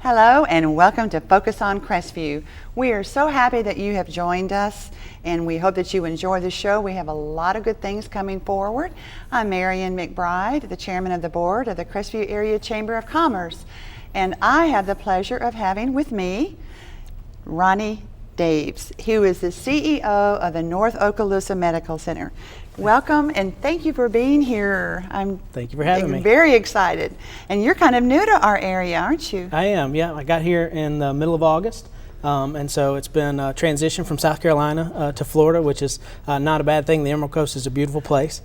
Hello and welcome to Focus on Crestview. We are so happy that you have joined us and we hope that you enjoy the show. We have a lot of good things coming forward. I'm Marion McBride, the chairman of the board of the Crestview Area Chamber of Commerce, and I have the pleasure of having with me Ronnie Daves, who is the CEO of the North Okaloosa Medical Center. Welcome and thank you for being here. Thank you for having me. Very excited. And you're kind of new to our area, aren't you? I am, yeah. I got here in the middle of August. And so it's been a transition from South Carolina to Florida, which is not a bad thing. The Emerald Coast is a beautiful place.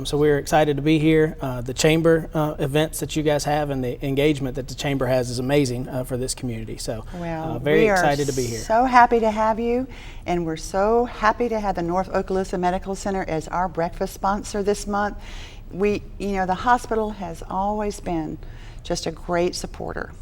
So we're excited to be here. The chamber events that you guys have and the engagement that the chamber has is amazing for this community. So very excited to be here. So happy to have you. And we're so happy to have the North Okaloosa Medical Center as our breakfast sponsor this month. The hospital has always been just a great supporter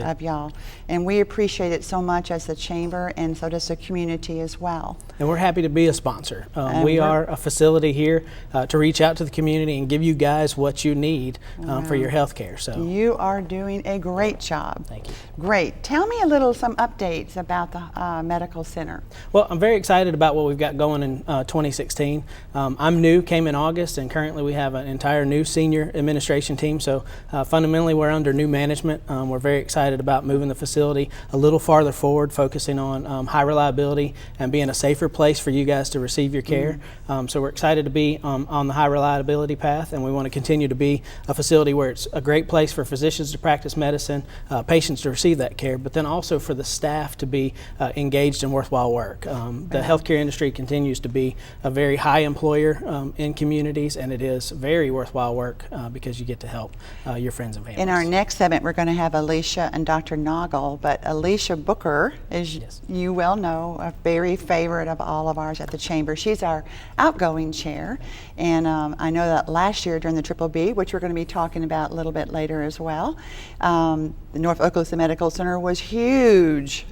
of y'all, and we appreciate it so much as the chamber, and so does the community as well. And we're happy to be a sponsor. We are a facility here to reach out to the community and give you guys what you need for your health care. So you are doing a great job. Thank you. Great. Tell me some updates about the medical center. Well, I'm very excited about what we've got going in 2016. I'm new, came in August, and currently we have an entire new senior administration team. So fundamentally we're under new management. We're very excited about moving the facility a little farther forward, focusing on high reliability and being a safer place for you guys to receive your care. So we're excited to be on the high reliability path, and we want to continue to be a facility where it's a great place for physicians to practice medicine, patients to receive that care, but then also for the staff to be engaged in worthwhile work. The healthcare industry continues to be a very high employer in communities, and it is very worthwhile work because you get to help your friends and families. In our next segment, we're going to have Alicia and Dr. Noggle, but Alicia Booker, as you well know, a very favorite of all of ours at the chamber. She's our outgoing chair, and I know that last year during the Triple B, which we're going to be talking about a little bit later as well, the North Okaloosa Medical Center was huge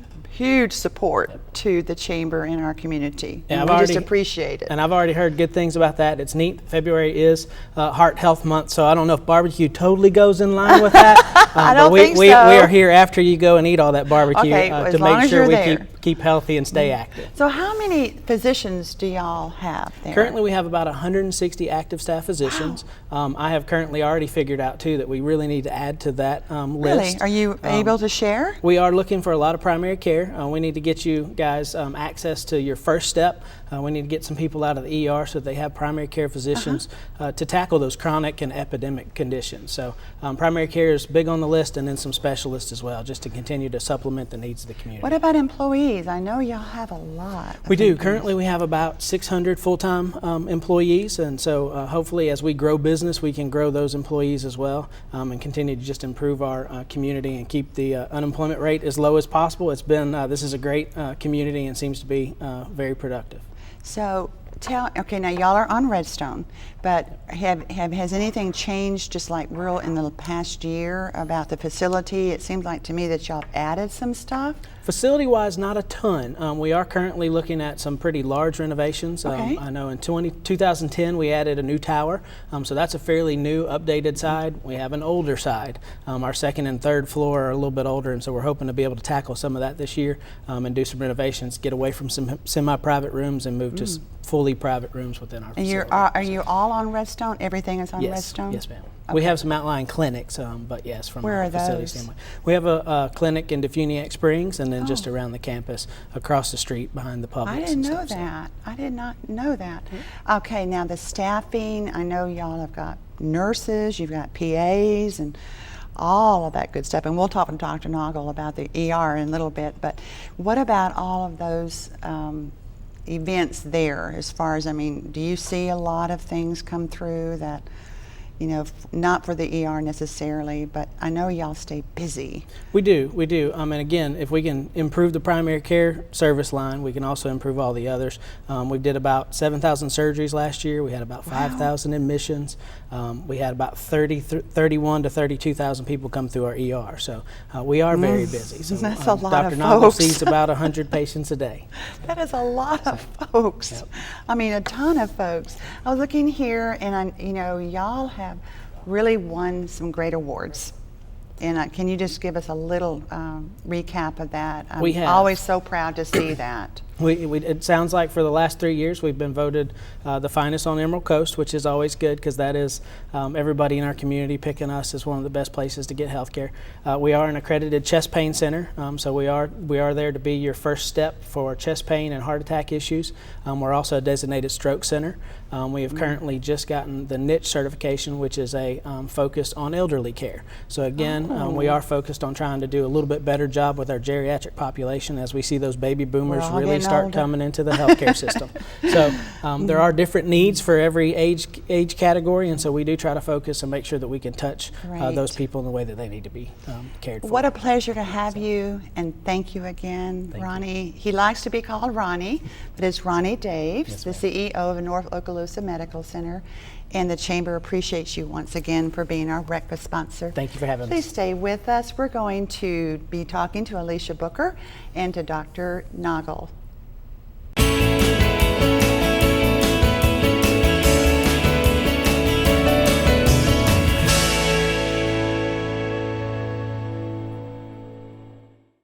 support to the chamber in our community. And we just appreciate it. And I've already heard good things about that. It's neat. February is Heart Health Month, so I don't know if barbecue totally goes in line with that. I don't think so. We are here after you go and eat all that barbecue to make sure we keep healthy and stay active. So how many physicians do y'all have there? Currently we have about 160 active staff physicians. Wow. I have currently already figured out too that we really need to add to that list. Really? Are you able to share? We are looking for a lot of primary care. We need to get you guys access to your first step. We need to get some people out of the ER so that they have primary care physicians to tackle those chronic and epidemic conditions. So primary care is big on the list, and then some specialists as well, just to continue to supplement the needs of the community. What about employees? I know y'all have a lot. We do. Currently we have about 600 full-time employees, and so hopefully as we grow business we can grow those employees as well and continue to just improve our community and keep the unemployment rate as low as possible. It's been, this is a great community and seems to be very productive. So now y'all are on Redstone, but has anything changed just like real in the past year about the facility? It seems like to me that y'all added some stuff. Facility-wise, not a ton. We are currently looking at some pretty large renovations. I know in 2010 we added a new tower, so that's a fairly new, updated side. We have an older side. Our second and third floor are a little bit older, and so we're hoping to be able to tackle some of that this year and do some renovations, get away from some semi-private rooms and move to fully private rooms within our facility. And are you all on Redstone? Everything is on Redstone? Yes, ma'am. Okay. We have some outlying clinics, but yes, from Where a facility standpoint. We have a clinic in Defuniak Springs, and then just around the campus, across the street behind the Publix. I didn't know that. I did not know that. Okay, now the staffing, I know y'all have got nurses, you've got PAs, and all of that good stuff. And we'll talk to Dr. Noggle about the ER in a little bit, but what about all of those events there as far as, do you see a lot of things come through that, not for the ER necessarily, but I know y'all stay busy. We do. And again, if we can improve the primary care service line, we can also improve all the others. We did about 7,000 surgeries last year. We had about 5,000 admissions. We had about 31 to 32,000 people come through our ER. So we are very busy. So that's a lot Dr. of Noggle folks. sees about 100 patients a day. That is a lot of folks. Yep. A ton of folks. I was looking here, and y'all have really won some great awards. And can you just give us a little recap of that? I'm We have. always so proud to see that. It sounds like for the last 3 years we've been voted the finest on Emerald Coast, which is always good because that is everybody in our community picking us as one of the best places to get health care. We are an accredited chest pain center, so we are there to be your first step for chest pain and heart attack issues. We're also a designated stroke center. We have currently just gotten the niche certification, which is a focus on elderly care. So again, we are focused on trying to do a little bit better job with our geriatric population as we see those baby boomers really start coming into the healthcare system. So there are different needs for every age category, and so we do try to focus and make sure that we can touch those people in the way that they need to be cared for. What a pleasure to have you, and thank you again, Ronnie. He likes to be called Ronnie, but it's Ronnie Daves, the CEO of North Okaloosa Medical Center, and the Chamber appreciates you once again for being our breakfast sponsor. Thank you for having us. Please stay with us. We're going to be talking to Alicia Booker and to Dr. Nagel.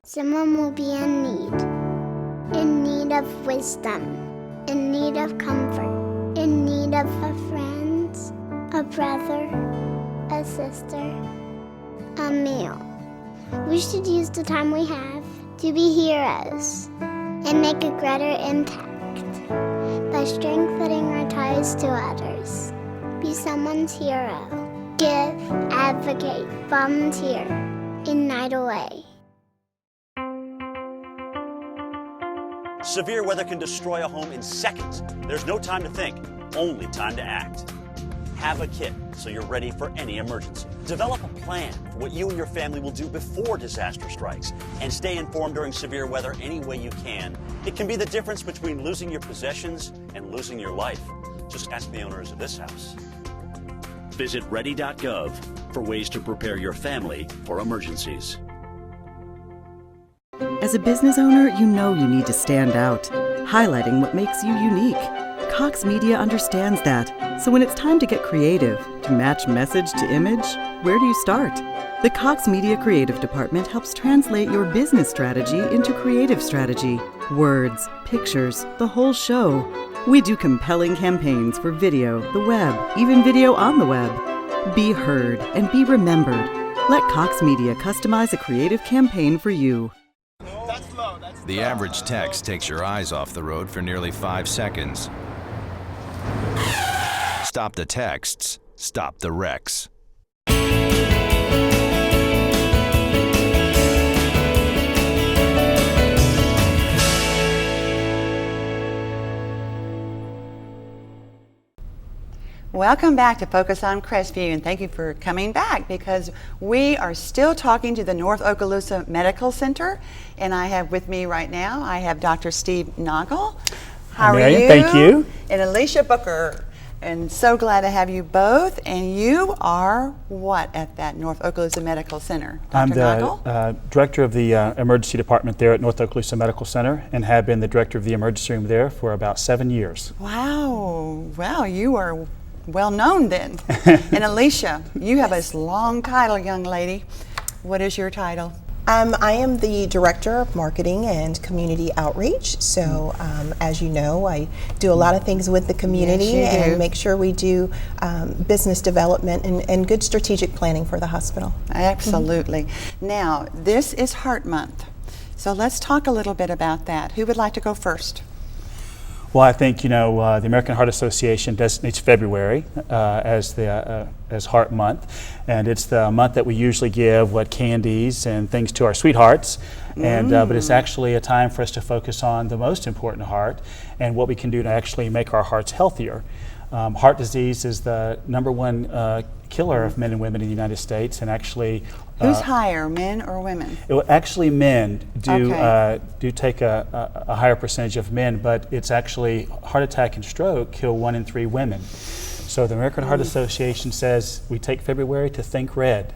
Someone will be in need of wisdom, in need of comfort, in need of a friend, a brother, a sister, a meal. We should use the time we have to be heroes and make a greater impact by strengthening our ties to others. Be someone's hero. Give, advocate, volunteer, ignite away. Severe weather can destroy a home in seconds. There's no time to think, only time to act. Have a kit so you're ready for any emergency. Develop a plan for what you and your family will do before disaster strikes, and stay informed during severe weather any way you can. It can be the difference between losing your possessions and losing your life. Just ask the owners of this house. Visit ready.gov for ways to prepare your family for emergencies. As a business owner, you know you need to stand out, highlighting what makes you unique. Cox Media understands that, so when it's time to get creative, to match message to image, where do you start? The Cox Media Creative Department helps translate your business strategy into creative strategy. Words, pictures, the whole show. We do compelling campaigns for video, the web, even video on the web. Be heard and be remembered. Let Cox Media customize a creative campaign for you. The average text takes your eyes off the road for nearly 5 seconds. Stop the texts, stop the wrecks. Welcome back to Focus on Crestview, and thank you for coming back because we are still talking to the North Okaloosa Medical Center, and I have with me right now, I have Dr. Steve Nagel. How are you? Thank you. And Alicia Booker. And so glad to have you both. And you are what at that North Okaloosa Medical Center? Dr. I'm Nagel? the director of the emergency department there at North Okaloosa Medical Center, and have been the director of the emergency room there for about 7 years. Wow. Well, you are well known then. And Alicia, you have this long title, young lady. What is your title? I am the Director of Marketing and Community Outreach. So, as you know, I do a lot of things with the community and make sure we do business development and good strategic planning for the hospital. Absolutely. Now, this is Heart Month. So let's talk a little bit about that. Who would like to go first? Well, I think, the American Heart Association designates February as Heart Month, and it's the month that we usually give candies and things to our sweethearts, and but it's actually a time for us to focus on the most important heart and what we can do to actually make our hearts healthier. Heart disease is the #1 killer of men and women in the United States, and actually who's higher, men or women? Actually, men do take a higher percentage of men, but it's actually heart attack and stroke kill 1 in 3 women. So the American Heart Association says we take February to think red.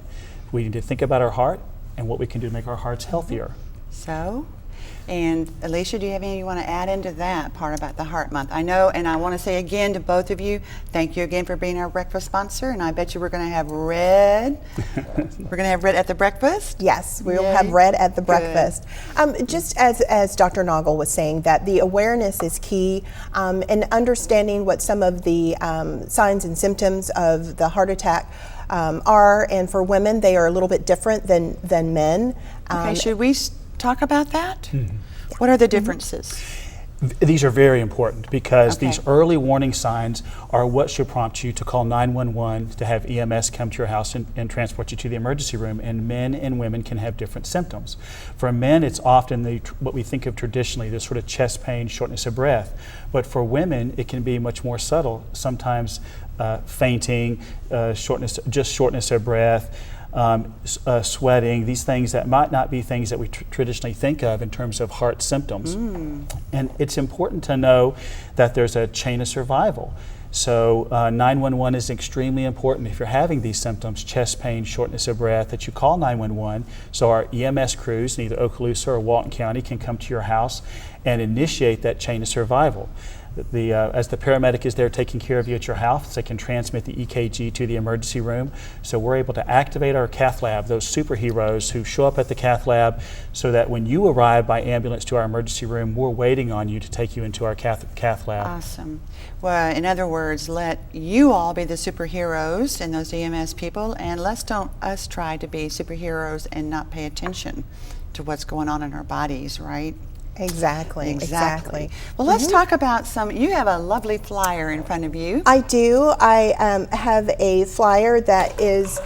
We need to think about our heart and what we can do to make our hearts healthier. So, And Alicia, do you have anything you want to add into that part about the Heart Month? I know, and I want to say again to both of you, thank you again for being our breakfast sponsor. And I bet you we're going to have red. We're going to have red at the breakfast. Yes, we will Yay. have red at the Good. breakfast. Just as Dr. Noggle was saying, that the awareness is key, and understanding what some of the signs and symptoms of the heart attack are, and for women they are a little bit different than men. Okay, should we talk about that? What are the differences? These are very important because Okay. these early warning signs are what should prompt you to call 911 to have EMS come to your house and transport you to the emergency room. And men and women can have different symptoms. For men, it's often what we think of traditionally, this sort of chest pain, shortness of breath. But for women, it can be much more subtle. Sometimes fainting, shortness of breath. Sweating, these things that might not be things that we traditionally think of in terms of heart symptoms. And it's important to know that there's a chain of survival. So 911 is extremely important if you're having these symptoms, chest pain, shortness of breath, that you call 911. So our EMS crews in either Okaloosa or Walton County can come to your house and initiate that chain of survival. As the paramedic is there taking care of you at your house, they can transmit the EKG to the emergency room. So we're able to activate our cath lab, those superheroes who show up at the cath lab, so that when you arrive by ambulance to our emergency room, we're waiting on you to take you into our cath lab. Awesome. Well, in other words, let you all be the superheroes and those EMS people, and don't us try to be superheroes and not pay attention to what's going on in our bodies, right? Exactly. Well, let's talk about you have a lovely flyer in front of you. I do. I have a flyer that is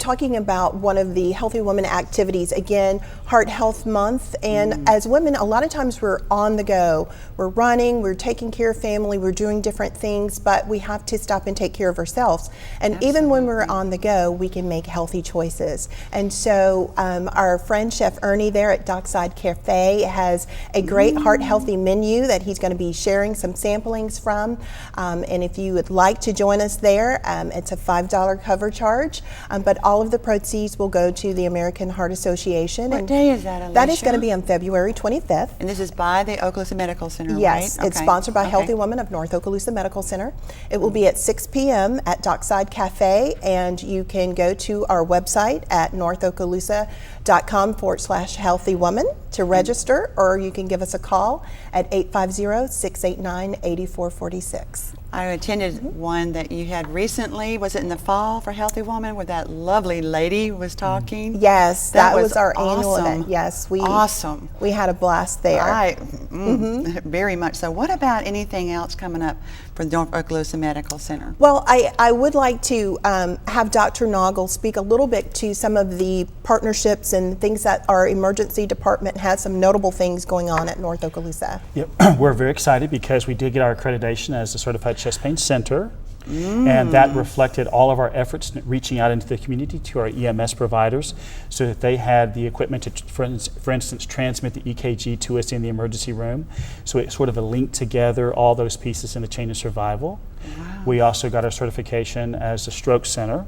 talking about one of the Healthy Woman activities, again, Heart Health Month. And as women, a lot of times we're on the go. We're running, we're taking care of family, we're doing different things, but we have to stop and take care of ourselves. And even when we're on the go, we can make healthy choices. And so our friend Chef Ernie there at Dockside Cafe has a great heart healthy menu that he's going to be sharing some samplings from. And if you would like to join us there, it's a $5 cover charge, but all of the proceeds will go to the American Heart Association. What day is that, Alicia? That is going to be on February 25th. And this is by the Okaloosa Medical Center, Yes, right? it's sponsored by Healthy Woman of North Okaloosa Medical Center. It will be at 6 p.m. at Dockside Cafe, and you can go to our website at northokaloosa.com/healthywoman to register, or you can give us a call at 850-689-8446. I attended one that you had recently. Was it in the fall for Healthy Woman where that lovely lady was talking? Yes, that was our annual awesome. event. Yes, Awesome. we had a blast there. Very much so. What about anything else coming up for the North Okaloosa Medical Center? Well, I would like to have Dr. Noggle speak a little bit to some of the partnerships and things that our emergency department has, some notable things going on at North Okaloosa. Yep. We're very excited because we did get our accreditation as a certified chest pain center. And that reflected all of our efforts in reaching out into the community to our EMS providers so that they had the equipment to, for instance, transmit the EKG to us in the emergency room. So it sort of linked together all those pieces in the chain of survival. Wow. We also got our certification as a stroke center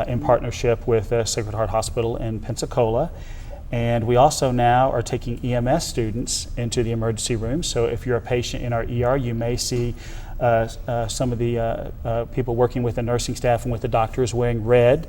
in partnership with Sacred Heart Hospital in Pensacola. And we also now are taking EMS students into the emergency room. So if you're a patient in our ER, you may see some of the people working with the nursing staff and with the doctors wearing red.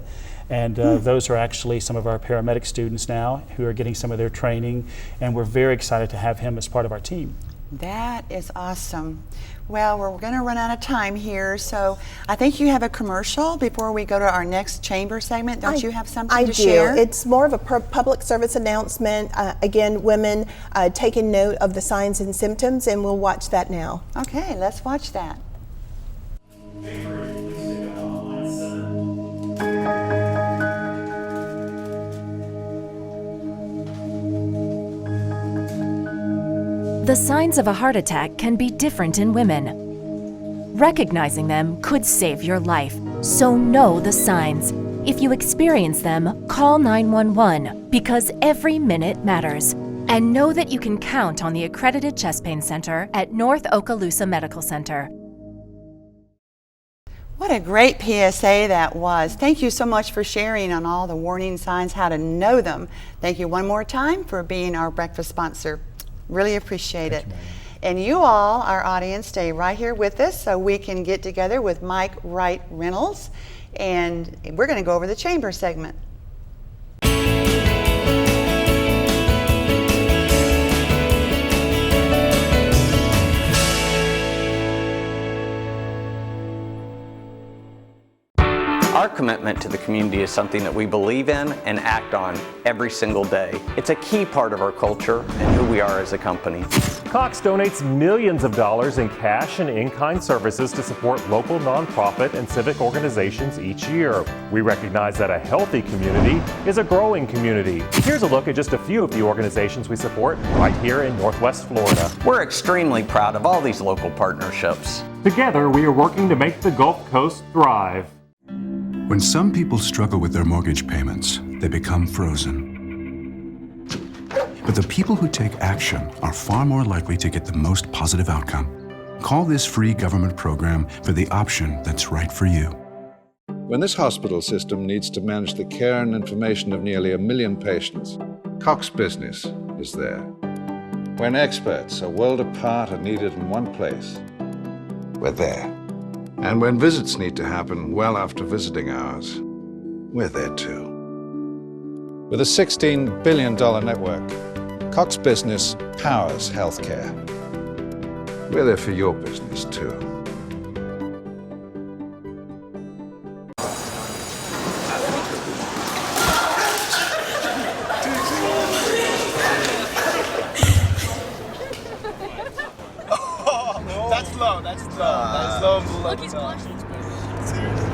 And those are actually some of our paramedic students now who are getting some of their training. And we're very excited to have him as part of our team. That is awesome. Well, we're going to run out of time here, so I think you have a commercial before we go to our next chamber segment. Don't you have something to share? I do. It's more of a public service announcement. Again, women taking note of the signs and symptoms, and we'll watch that now. Okay, let's watch that. The signs of a heart attack can be different in women. Recognizing them could save your life, so know the signs. If you experience them, call 911 because every minute matters. And know that you can count on the accredited chest pain center at North Okaloosa Medical Center. What a great PSA that was. Thank you so much for sharing on all the warning signs, how to know them. Thank you one more time for being our breakfast sponsor. Really appreciate it. And you all, our audience, stay right here with us so we can get together with Mike Wright Reynolds, and we're going to go over the chamber segment. Our commitment to the community is something that we believe in and act on every single day. It's a key part of our culture and who we are as a company. Cox donates millions of dollars in cash and in-kind services to support local nonprofit and civic organizations each year. We recognize that a healthy community is a growing community. Here's a look at just a few of the organizations we support right here in Northwest Florida. We're extremely proud of all these local partnerships. Together, we are working to make the Gulf Coast thrive. When some people struggle with their mortgage payments, they become frozen. But the people who take action are far more likely to get the most positive outcome. Call this free government program for the option that's right for you. When this hospital system needs to manage the care and information of nearly 1 million patients, Cox Business is there. When experts a world apart are needed in one place, we're there. And when visits need to happen well after visiting hours, we're there too. With a $16 billion network, Cox Business powers healthcare. We're there for your business too. That's low. That's low. Look, he's blushing. Seriously.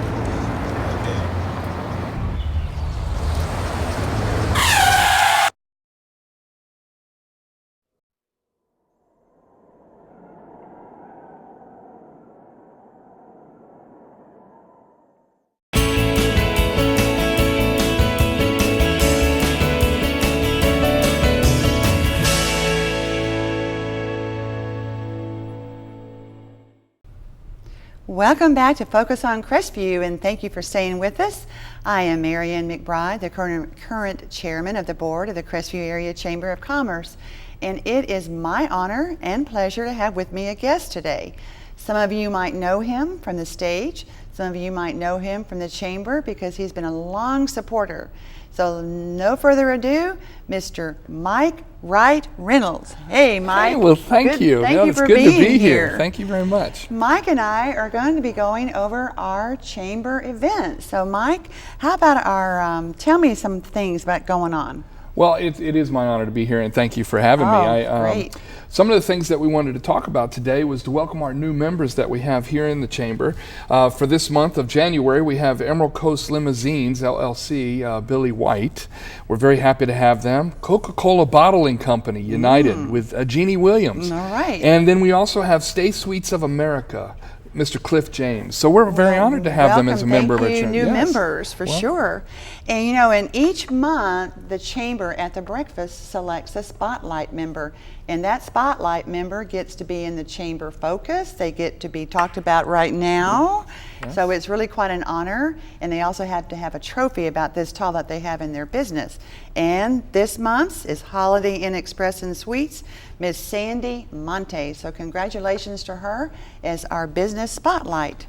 Welcome back to Focus on Crestview, and thank you for staying with us. I am Marian McBride, the current chairman of the board of the Crestview Area Chamber of Commerce, and it is my honor and pleasure to have with me a guest today. Some of you might know him from the stage. Some of you might know him from the chamber because he's been a long supporter. So no further ado, Mr. Mike Wright Reynolds. Hey, Mike. Hey, well, thank you. Thank you for good being to be here. here. Thank you very much. Mike and I are going to be going over our chamber event. So, Mike, how about tell me some things about going on. Well, it is my honor to be here, and thank you for having me. Great. Some of the things that we wanted to talk about today was to welcome our new members that we have here in the chamber. For this month of January, we have Emerald Coast Limousines, LLC, Billy White. We're very happy to have them. Coca-Cola Bottling Company, United, with Jeannie Williams. All right. And then we also have Stay Sweets of America, Mr. Cliff James. So we're very honored to have them as a member of our chamber. New members, for sure. And you know, in each month, the chamber at the breakfast selects a spotlight member. And that spotlight member gets to be in the chamber focus. They get to be talked about right now. Yes. So it's really quite an honor. And they also have to have a trophy about this tall that they have in their business. And this month's is Holiday Inn Express and Suites, Miss Sandy Monte. So congratulations to her as our business spotlight.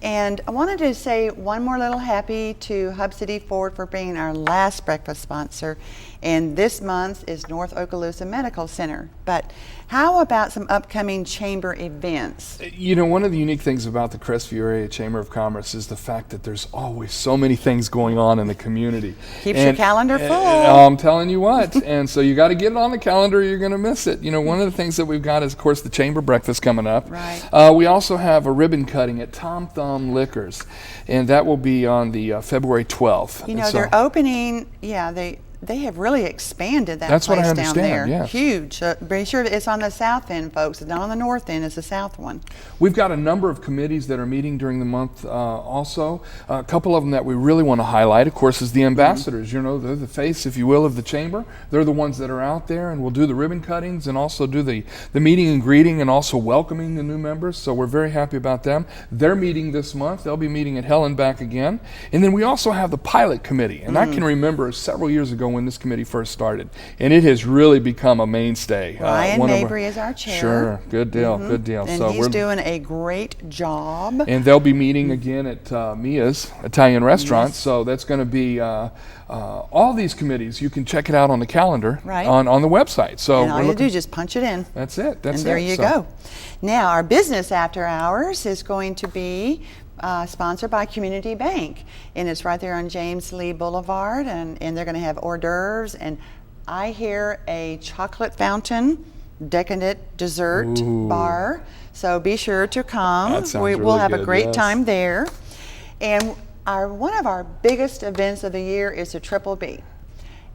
And I wanted to say one more little happy to Hub City Ford for being our last breakfast sponsor. And this month is North Okaloosa Medical Center. But how about some upcoming chamber events? You know, one of the unique things about the Crestview Area Chamber of Commerce is the fact that there's always so many things going on in the community. Keeps your calendar full. I'm telling you what. And so you got to get it on the calendar or you're going to miss it. You know, one of the things that we've got is, of course, the chamber breakfast coming up. Right. We also have a ribbon cutting at Tom Thumb Liquors, and that will be on the February 12th. You know, they're opening, they have really expanded that That's what I place down there. understand, yes. Huge. Be sure that it's on the south end, folks. It's not on the north end. It's the south one. We've got a number of committees that are meeting during the month also. A couple of them that we really want to highlight, of course, is the ambassadors. You know, they're the face, if you will, of the chamber. They're the ones that are out there, and will do the ribbon cuttings and also do the meeting and greeting and also welcoming the new members. So we're very happy about them. They're meeting this month. They'll be meeting at Hell and back again. And then we also have the pilot committee. And I can remember several years ago when this committee first started. And it has really become a mainstay. Ryan Mabry is our chair. Sure. Good deal. Good deal. And so he's doing a great job. And they'll be meeting again at Mia's Italian Restaurant. So that's going to be all these committees. You can check it out on the calendar on the website. So and all you do is just punch it in. That's it. That's and there you go. Now, our business after hours is going to be sponsored by Community Bank, and it's right there on James Lee Boulevard, and they're going to have hors d'oeuvres, and I hear a chocolate fountain decadent dessert bar, so be sure to come. That sounds we'll really have good, a great yes. time there. And one of our biggest events of the year is the Triple B.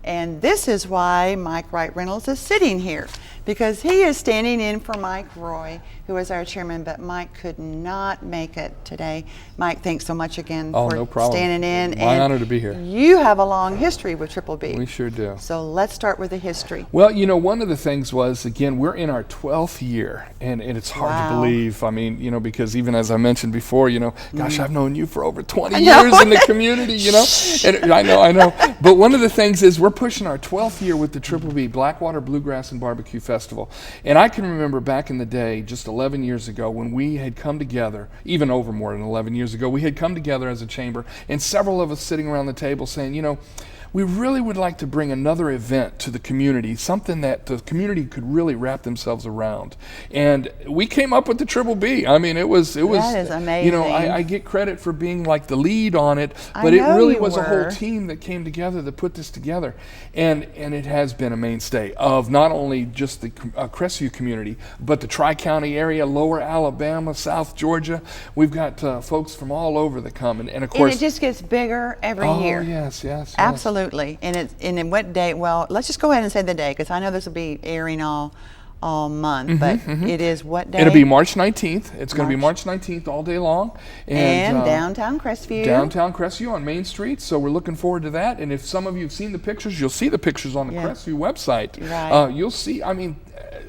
And this is why Mike Wright Reynolds is sitting here, because he is standing in for Mike Roy, who is our chairman, but Mike could not make it today. Mike, thanks so much again for no problem. standing in. My honor to be here. You have a long history with Triple B. We sure do. So let's start with the history. Well, you know, one of the things was, again, we're in our 12th year, and it's hard to believe. I mean, you know, because even as I mentioned before, you know, gosh, I've known you for over 20 years in the community, you know. And I know. But one of the things is we're pushing our 12th year with the Triple B, Blackwater Bluegrass and Barbecue Festival. And I can remember back in the day, just 11 years ago, when we had come together, even over more than 11 years ago, we had come together as a chamber, and several of us sitting around the table saying, you know, we really would like to bring another event to the community, something that the community could really wrap themselves around. And we came up with the Triple B. I mean, it was that is amazing. You know, I get credit for being like the lead on it, but it really was a whole team that came together that put this together. And it has been a mainstay of not only just the Crestview community, but the Tri-County area, Lower Alabama, South Georgia. We've got folks from all over that come. And of course, and it just gets bigger every year. Oh, yes. Absolutely. And what day? Well, let's just go ahead and say the day, because I know this will be airing all month. But it is what day? It'll be March 19th. It's going to be March 19th all day long. And downtown Crestview. Downtown Crestview on Main Street. So we're looking forward to that. And if some of you have seen the pictures, you'll see the pictures on the Crestview website. Right. You'll see, I mean,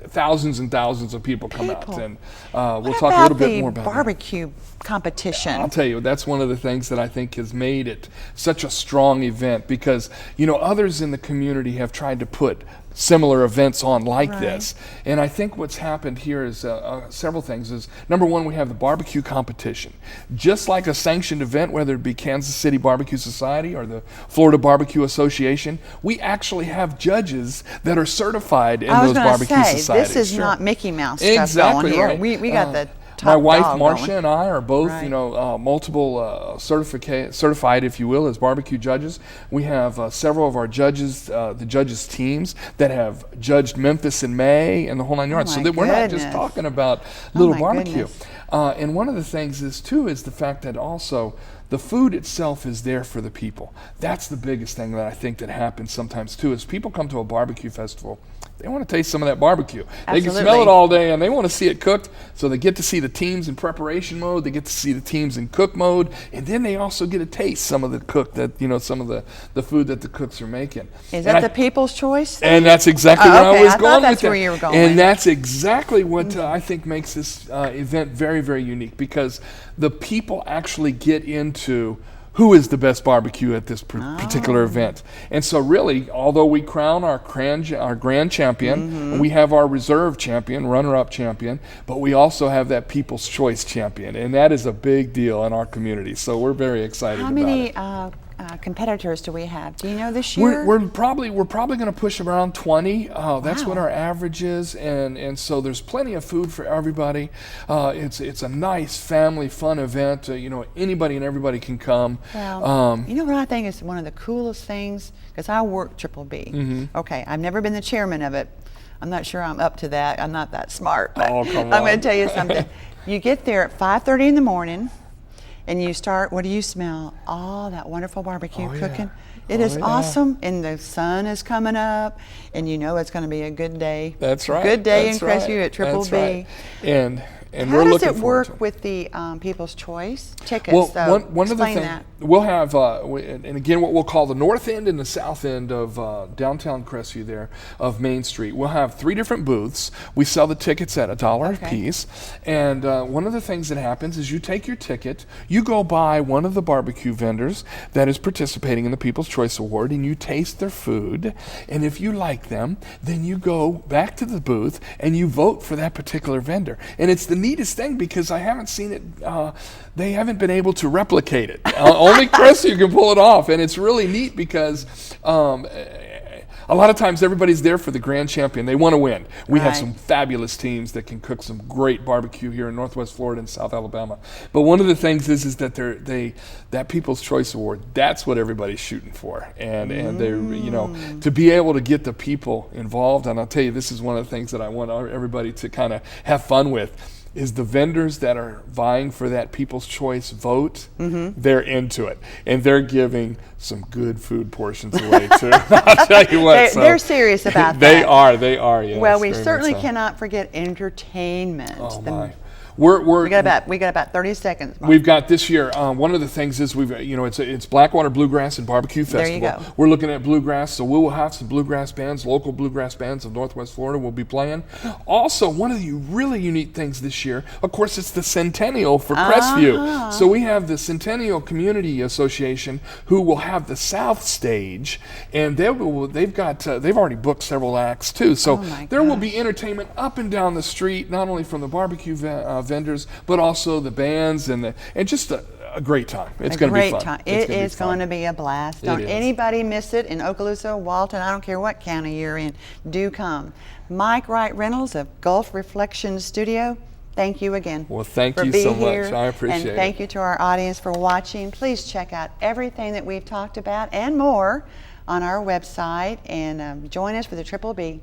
thousands and thousands of people come out. And we'll what talk a little bit more about barbecue competition? I'll tell you, that's one of the things that I think has made it such a strong event, because, you know, others in the community have tried to put similar events on like this. And I think what's happened here is several things. Is number one, we have the barbecue competition. Just like a sanctioned event, whether it be Kansas City Barbecue Society or the Florida Barbecue Association, we actually have judges that are certified in those barbecue societies. This is not Mickey Mouse stuff going here. We got the my wife Marcia going. and I are both, you know, multiple certified, if you will, as barbecue judges. We have several of our judges, the judges teams that have judged Memphis in May and the whole nine yards. So that we're not just talking about little barbecue. And one of the things is the fact that also the food itself is there for the people. That's the biggest thing that I think that happens sometimes too, is people come to a barbecue festival, they want to taste some of that barbecue. They can smell it all day and they want to see it cooked, so they get to see the teams in preparation mode, they get to see the teams in cook mode, and then they also get to taste some of the cook that, you know, some of the food that the cooks are making. Is that the people's choice thing? And that's exactly where I was going that's with where you were going. And that's exactly what I think makes this event very, very unique, because the people actually get into who is the best barbecue at this particular event. And so really, although we crown our grand champion, and we have our reserve champion, runner-up champion, but we also have that People's Choice champion, and that is a big deal in our community. So we're very excited about it. How many competitors do we have? Do you know this year? We're probably going to push around 20. That's what our average is, and so there's plenty of food for everybody. It's a nice family fun event. You know, anybody and everybody can come. Well, you know what I think is one of the coolest things, because I work Triple B. Okay, I've never been the chairman of it. I'm not sure I'm up to that. I'm not that smart. But oh, come on. I'm going to tell you something. You get there at 5:30 in the morning. And you start, what do you smell? Oh, that wonderful barbecue cooking. It is awesome, and the sun is coming up, and you know it's going to be a good day. That's right. Good day in That's right. Crestview at Triple That's B. right. And how we're does looking it forward to work it. with the People's Choice tickets? Well, though? one of the Explain things that. we'll have, and again, what we'll call the north end and the south end of downtown Crestview there of Main Street. We'll have 3 different booths. We sell the tickets at $1 a piece. And one of the things that happens is you take your ticket, you go by one of the barbecue vendors that is participating in the People's Choice Award, and you taste their food. And if you like them, then you go back to the booth and you vote for that particular vendor. And it's the neatest thing because I haven't seen it, they haven't been able to replicate it. Only Crestview can pull it off, and it's really neat because a lot of times everybody's there for the grand champion. They want to win. We have some fabulous teams that can cook some great barbecue here in Northwest Florida and South Alabama. But one of the things is that that People's Choice Award, that's what everybody's shooting for. And they're, you know, to be able to get the people involved, and I'll tell you, this is one of the things that I want everybody to kind of have fun with, is the vendors that are vying for that People's Choice vote, they're into it. And they're giving some good food portions away, too. I'll tell you what. They're serious about that. They are, yes. Well, we certainly cannot forget entertainment. Oh, my. We got about 30 seconds. Mark. We've got this year. One of the things is it's Blackwater Bluegrass and Barbecue Festival. There you go. We're looking at bluegrass, so we will have some bluegrass bands, local bluegrass bands of Northwest Florida will be playing. Also, one of the really unique things this year, of course, it's the Centennial for Crestview. So we have the Centennial Community Association who will have the South Stage, and they've already booked several acts too. So there will be entertainment up and down the street, not only from the barbecue vendors, but also the bands and just a great time. It's going to be fun. Time. It is going to be a blast. Don't anybody miss it in Okaloosa, Walton, I don't care what county you're in. Do come. Mike Wright Reynolds of Gulf Reflection Studio, thank you again. Well, thank you so much. I appreciate it. And thank you to our audience for watching. Please check out everything that we've talked about and more on our website, and join us for the Triple B.